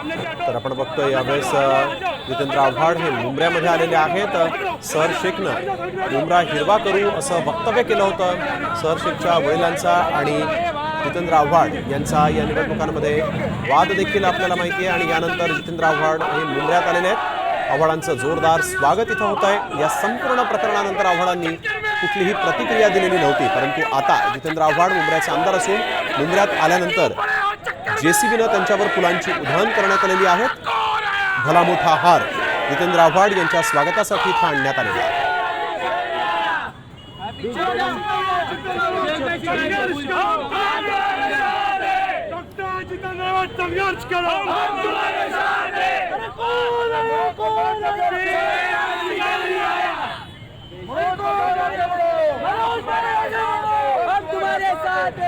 तर आपण बघतोय यावेळेस जितेंद्र आव्हाड हे मुंबऱ्यामध्ये आलेले आहेत। सर शेखनं मुंबरा हिरवा करू असं वक्तव्य केलं होतं। सर शेखच्या वडिलांचा आणि जितेंद्र आव्हाड यांचा या निवडणुकांमध्ये वाद देखील आपल्याला माहिती आहे आणि यानंतर जितेंद्र आव्हाड हे मुंबऱ्यात आलेले आहेत। आव्हाडांचं जोरदार स्वागत इथं होत आहे। या संपूर्ण प्रकरणानंतर आव्हाडांनी कुठलीही प्रतिक्रिया दिलेली नव्हती, परंतु आता जितेंद्र आव्हाड मुंबऱ्याचे आमदार असून मुंबऱ्यात आल्यानंतर जेसीबीनं त्यांच्यावर फुलांची उधळण करण्यात आलेली आहे। भला मोठा हार जितेंद्र आव्हाड यांच्या स्वागतासाठी इथं आणण्यात आलेला आहे। तुम्हारे साथ